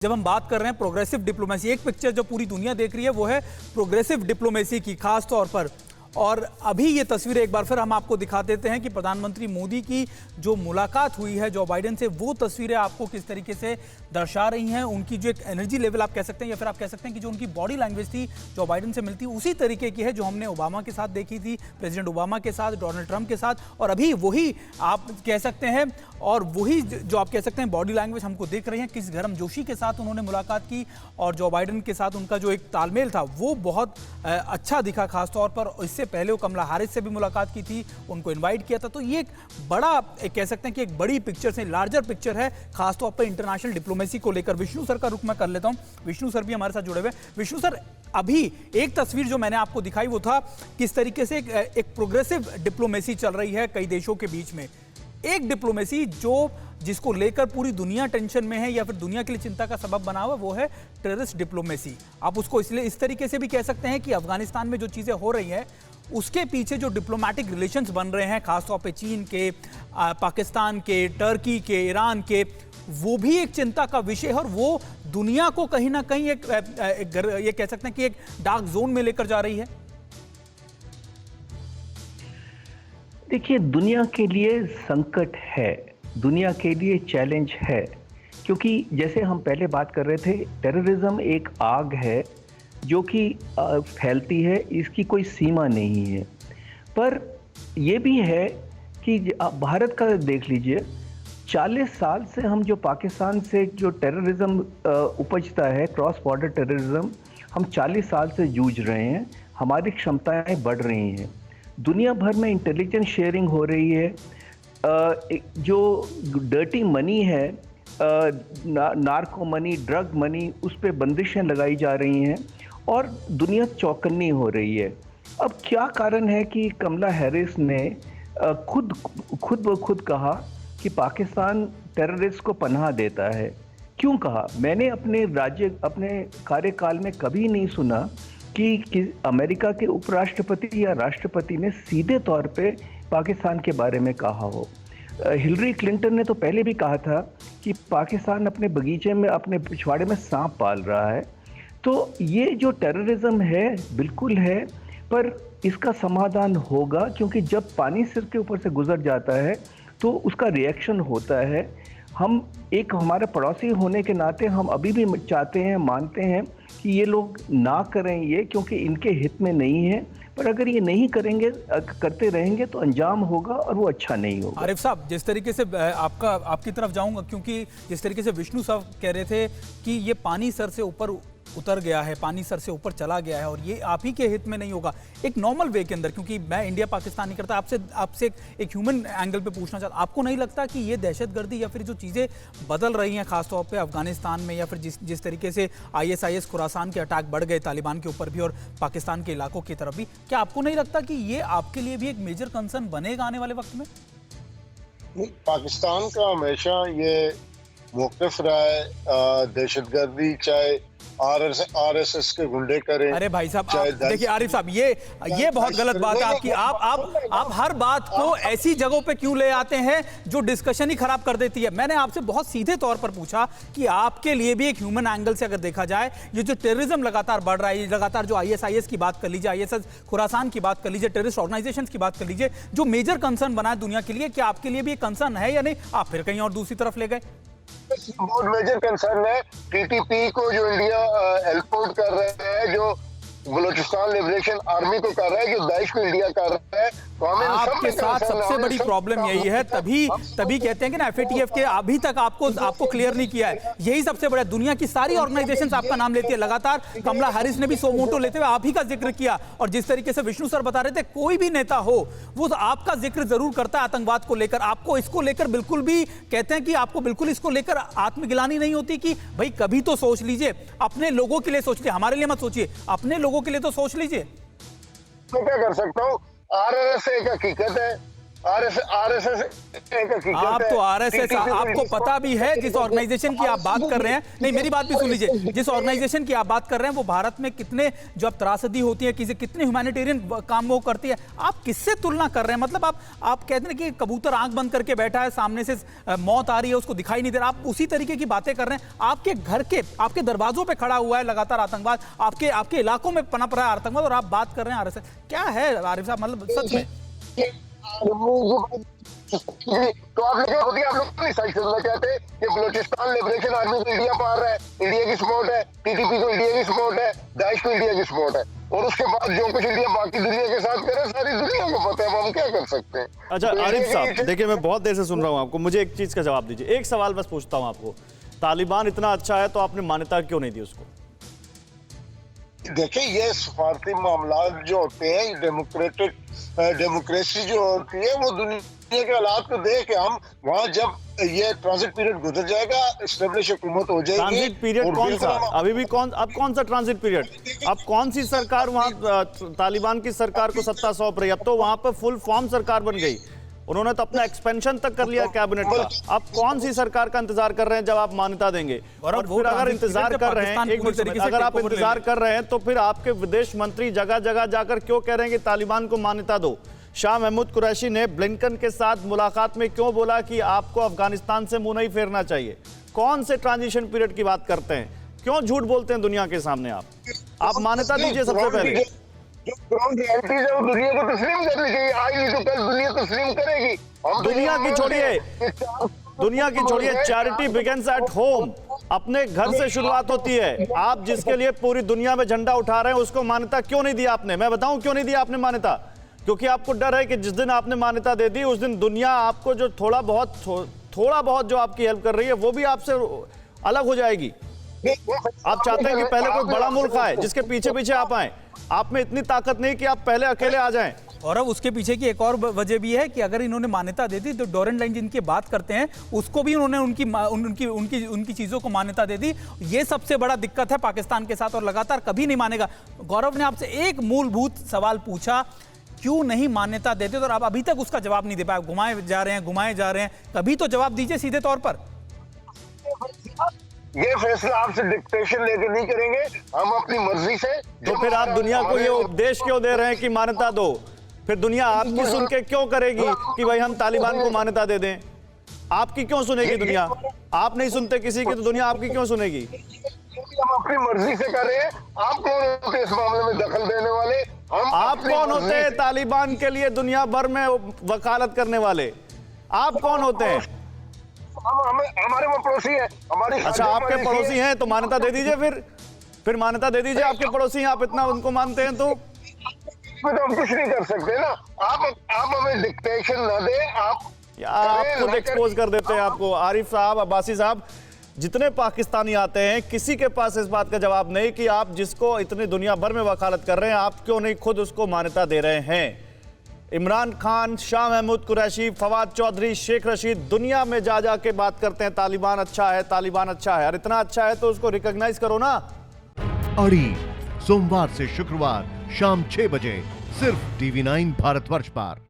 जब हम बात कर रहे हैं प्रोग्रेसिव डिप्लोमेसी, एक पिक्चर जो पूरी दुनिया देख रही है वो है प्रोग्रेसिव डिप्लोमेसी की, खास तौर पर। और अभी ये तस्वीर एक बार फिर हम आपको दिखा देते हैं कि प्रधानमंत्री मोदी की जो मुलाकात हुई है जो बाइडेन से, वो तस्वीरें आपको किस तरीके से दर्शा रही हैं। उनकी जो एक एनर्जी लेवल आप कह सकते हैं, या फिर आप कह सकते हैं कि जो उनकी बॉडी लैंग्वेज थी जो बाइडेन से मिलती उसी तरीके की है जो हमने ओबामा के साथ देखी थी, प्रेसिडेंट ओबामा के साथ, डोनाल्ड ट्रंप के साथ। और अभी वही आप कह सकते हैं, और वही जो आप कह सकते हैं बॉडी लैंग्वेज हमको दिख रही है। किस गर्मजोशी के साथ उन्होंने मुलाकात की और जो बाइडेन के साथ उनका जो एक तालमेल था वो बहुत अच्छा दिखा। खासतौर पर इससे पहले वो कमला हैरिस से भी मुलाकात की थी, उनको इनवाइट किया था। तो ये एक बड़ा कह सकते हैं कि एक बड़ी पिक्चर से लार्जर पिक्चर है, खासतौर पर इंटरनेशनल डिप्लोमेसी को लेकर। विष्णु सर का रुख मैं कर लेता हूं, विष्णु सर भी हमारे साथ जुड़े हुए। विष्णु सर, अभी एक तस्वीर जो मैंने आपको दिखाई वो था किस तरीके से एक प्रोग्रेसिव डिप्लोमेसी चल रही है कई देशों के बीच में। एक डिप्लोमेसी जिसको लेकर पूरी दुनिया टेंशन में है या फिर दुनिया के लिए चिंता का सबब बना हुआ, वो है टेररिस्ट डिप्लोमेसी। आप उसको इसलिए इस तरीके से भी कह सकते हैं कि अफगानिस्तान में जो चीजें हो रही हैं उसके पीछे जो डिप्लोमेटिक रिलेशंस बन रहे हैं, खासतौर पे चीन के, पाकिस्तान के, टर्की के, ईरान के, वो भी एक चिंता का विषय है। और वो दुनिया को कहीं ना कहीं ये कह सकते हैं कि एक डार्क जोन में लेकर जा रही है। देखिए, दुनिया के लिए संकट है, दुनिया के लिए चैलेंज है, क्योंकि जैसे हम पहले बात कर रहे थे, टेररिज्म एक आग है जो कि फैलती है, इसकी कोई सीमा नहीं है। पर यह भी है कि भारत का देख लीजिए, 40 साल से हम जो पाकिस्तान से जो टेररिज्म उपजता है, क्रॉस बॉर्डर टेररिज्म, हम 40 साल से जूझ रहे हैं। हमारी क्षमताएं बढ़ रही हैं, दुनिया भर में इंटेलिजेंस शेयरिंग हो रही है। जो डर्टी मनी है, नार्को मनी, ड्रग मनी, उस पर बंदिशें लगाई जा रही हैं और दुनिया चौकन्नी हो रही है। अब क्या कारण है कि कमला हैरिस ने खुद ब खुद कहा कि पाकिस्तान टेररिस्ट को पनाह देता है? क्यों कहा? मैंने अपने कार्यकाल में कभी नहीं सुना कि अमेरिका के उपराष्ट्रपति या राष्ट्रपति ने सीधे तौर पे पाकिस्तान के बारे में कहा हो। हिलरी क्लिंटन ने तो पहले भी कहा था कि पाकिस्तान अपने बगीचे में, अपने पिछवाड़े में सांप पाल रहा है। तो ये जो टेररिज्म है बिल्कुल है, पर इसका समाधान होगा, क्योंकि जब पानी सिर के ऊपर से गुजर जाता है तो उसका रिएक्शन होता है। हम एक हमारे पड़ोसी होने के नाते हम अभी भी चाहते हैं, मानते हैं कि ये लोग ना करें ये, क्योंकि इनके हित में नहीं है। पर अगर ये नहीं करेंगे, करते रहेंगे तो अंजाम होगा और वो अच्छा नहीं होगा। आरिफ साहब, जिस तरीके से आपकी तरफ जाऊंगा, क्योंकि जिस तरीके से विष्णु साहब कह रहे थे कि ये पानी सर से ऊपर उतर गया है, पानी सर से ऊपर चला गया है और ये आप ही के हित में नहीं होगा एक नॉर्मल वे के अंदर, क्योंकि मैं इंडिया पाकिस्तान नहीं करता, आपसे एक ह्यूमन एंगल पे पूछना चाहता, आपको नहीं लगता कि ये दहशतगर्दी या फिर जो चीज़ें बदल रही हैं खासतौर पे अफगानिस्तान में, या फिर जिस तरीके से ISIS खुरासान के अटैक बढ़ गए तालिबान के ऊपर भी और पाकिस्तान के इलाकों की तरफ भी, क्या आपको नहीं लगता कि ये आपके लिए भी एक मेजर कंसर्न बनेगा आने वाले वक्त में? पाकिस्तान का हमेशा ये मौक़िफ़ रहा है, दहशतगर्दी चाहे RSS के गुंडे करें। अरे भाई साहब, देखिए आरिफ साहब, ये बहुत गलत बात है आपकी। आप हर बात को ऐसी जगहों पे क्यों ले आते हैं जो डिस्कशन ही खराब कर देती है। मैंने आपसे बहुत सीधे तौर पर पूछा कि आपके लिए भी एक ह्यूमन एंगल से अगर देखा जाए, ये जो टेररिज्म लगातार बढ़ रहा है, लगातार जो ISIS की बात कर लीजिए, ISIS खुरासान की बात कर लीजिए, टेररिस्ट ऑर्गेनाइजेशन की बात कर लीजिए, जो मेजर कंसर्न बना है दुनिया के लिए, क्या आपके लिए भी एक कंसर्न है या नहीं? आप फिर कहीं और दूसरी तरफ ले गए। बहुत मेजर कंसर्न है। TTP को जो इंडिया हेल्प कर रहे हैं, जो बलूचिस्तान लिबरेशन आर्मी को कर रहा है, जो दाइश को इंडिया कर रहा है, तो हमें आपके साथ सबसे बड़ी प्रॉब्लम यही है। तभी कहते हैं कि ना FATF के अभी तक आपको क्लियर नहीं किया है, यही सबसे बड़ा। दुनिया की सारी ऑर्गेनाइजेशंस आपका नाम लेती है लगातार। कमला हैरिस ने भी सो मोटो लेते हुए आप ही का जिक्र किया, और जिस तरीके से विष्णु सर बता रहे थे, कोई भी नेता हो वो तो आपका जिक्र जरूर करता है आतंकवाद को लेकर। आपको इसको लेकर बिल्कुल भी कहते हैं कि आपको बिल्कुल इसको लेकर आत्मगिलानी नहीं होती कि भाई कभी तो सोच लीजिए, अपने लोगों के लिए सोच लीजिए, हमारे लिए मत सोचिए, अपने लोगों के लिए तो सोच लीजिए। मैं क्या कर सकता हूँ? RSS एक हकीकत है, आरएसएस आप तो आरएसएस, आपको पता भी है जिस ऑर्गेनाइजेशन की आप बात कर रहे हैं, नहीं मेरी बात भी सुन लीजिए, जिस ऑर्गेनाइजेशन की आप बात कर रहे हैं वो भारत में कितने जो अब त्रासदी होती है, कितने ह्यूमैनिटेरियन काम वो करती है, आप किससे तुलना कर रहे हैं? मतलब आप कहते हैं कि कबूतर आंख बंद करके बैठा है, सामने से मौत आ रही है, उसको दिखाई नहीं दे रहा, आप उसी तरीके की बातें कर रहे हैं। आपके घर के, आपके दरवाजों पे खड़ा हुआ है लगातार आतंकवाद, आपके इलाकों में पनप रहा है आतंकवाद, और आप बात कर रहे हैं आरएसएस। क्या है आरिफ साहब, मतलब सच में तो आप लोग नहीं सच सुनना चाहते कि बलूचिस्तान लिबरेशन आर्मी को इंडिया पार रहा है, इंडिया की सपोर्ट है, टीटीपी को इंडिया की सपोर्ट है, दाइश को इंडिया की सपोर्ट है, और उसके बाद जो कुछ इंडिया बाकी दुनिया के साथ करे सारी दुनिया को पता है, हम क्या कर सकते हैं। अच्छा आरिफ साहब, देखिए मैं बहुत देर से सुन रहा हूँ आपको, मुझे एक चीज का जवाब दीजिए। एक सवाल बस पूछता हूँ आपको, तालिबान इतना अच्छा है तो आपने मान्यता क्यों नहीं दी उसको? देखिए, ये सफारती मामला जो होते हैं, डेमोक्रेसी जो होती है, वो दुनिया के हालात को देख के हम वहाँ जब ये ट्रांजिट पीरियड गुजर जाएगा, एस्टेब्लिश हुकूमत हो जाएगी। ट्रांजिट पीरियड कौन सा? अभी भी अब कौन सा ट्रांजिट पीरियड? अब कौन सी सरकार वहाँ तालिबान की सरकार को सत्ता सौंप रही है? अब तो वहाँ पर फुल फॉर्म सरकार बन गई, उन्होंने तो अपना एक्सपेंशन तक कर लिया कैबिनेट का। अब कौन सी सरकार का इंतजार कर रहे हैं जब आप मान्यता देंगे? और फिर अगर इंतजार कर रहे हैं, एक मिनट, अगर आप इंतजार कर रहे हैं तो फिर आपके विदेश मंत्री जगह जगह जाकर क्यों कह रहे हैं कि तालिबान को मान्यता दो? शाह महमूद कुरैशी ने ब्लिंकन के साथ मुलाकात में क्यों बोला कि आपको अफगानिस्तान से मुंह नहीं फेरना चाहिए? कौन से ट्रांजिशन पीरियड की बात करते हैं? क्यों झूठ बोलते हैं दुनिया के सामने? आप मान्यता दीजिए सबसे पहले। ग्राउंड रियलिटीज है वो दुनिया को तस्लीम करनी चाहिए, आज नहीं तो कल दुनिया तस्लीम करेगी। दुनिया की छोड़िए, दुनिया की छोड़िए, चैरिटी बिगिंस एट होम। अपने घर से शुरुआत होती है। आप जिसके लिए पूरी दुनिया में झंडा उठा रहे हैं उसको मान्यता क्यों नहीं दिया आपने? मैं बताऊं क्यों नहीं दिया आपने मान्यता? क्योंकि आपको डर है कि जिस दिन आपने मान्यता दे दी उस दिन दुनिया आपको जो थोड़ा बहुत जो आपकी हेल्प कर रही है वो भी आपसे अलग हो जाएगी। आप चाहते हैं कि पहले कोई बड़ा मुल्क आए जिसके पीछे पीछे आप आए। आप में इतनी ताकत नहीं कि आप पहले अकेले आ जाएं। और अब उसके पीछे की एक और वजह भी है कि अगर इन्होंने मान्यता दे दी तो डोरेंट लाइन जिनकी बात करते हैं उसको भी उन्होंने उनकी चीजों को मान्यता दे दी। ये सबसे बड़ा दिक्कत है पाकिस्तान के साथ, और लगातार कभी नहीं मानेगा। गौरव ने आपसे एक मूलभूत सवाल पूछा, क्यों नहीं मान्यता देते, और आप अभी तक उसका जवाब नहीं दे पाए। घुमाए जा रहे हैं। कभी तो जवाब दीजिए सीधे तौर पर। ये फैसला आपसे डिक्टेशन लेके नहीं करेंगे, हम अपनी मर्जी से। तो फिर आप दुनिया को ये उपदेश क्यों दे रहे हैं कि मान्यता दो? फिर दुनिया आपकी सुन के क्यों करेगी कि भाई हम तालिबान को मान्यता दे दें? आपकी क्यों सुनेगी दुनिया? आप नहीं सुनते किसी की तो दुनिया आपकी क्यों सुनेगी? हम अपनी मर्जी से कर रहे हैं। आप कौन होते हैं इस मामले में दखल देने वाले? आप कौन होते हैं तालिबान के लिए दुनिया भर में वकालत करने वाले? आप कौन होते हैं? हमारे वो पड़ोसी है, हमारी। अच्छा, आपके पड़ोसी हैं तो मान्यता दे दीजिए। फिर मान्यता दे दीजिए। आपके पड़ोसी हैं, आप इतना उनको मानते हैं तो हम कुछ नहीं कर सकते ना। आप हमें डिक्टेशन ना दे। आप खुद एक्सपोज कर देते हैं आपको। आरिफ साहब, अब्बासी साहब, जितने पाकिस्तानी आते हैं किसी के पास इस बात का जवाब नहीं कि आप जिसको इतनी दुनिया भर में वकालत कर रहे हैं आप क्यों नहीं खुद उसको मान्यता दे रहे हैं। इमरान खान, शाह महमूद कुरैशी, फवाद चौधरी, शेख रशीद दुनिया में जा के बात करते हैं तालिबान अच्छा है, तालिबान अच्छा है। और इतना अच्छा है तो उसको रिकॉग्नाइज करो ना। अड़ी सोमवार से शुक्रवार शाम 6 बजे सिर्फ TV9 भारतवर्ष पर।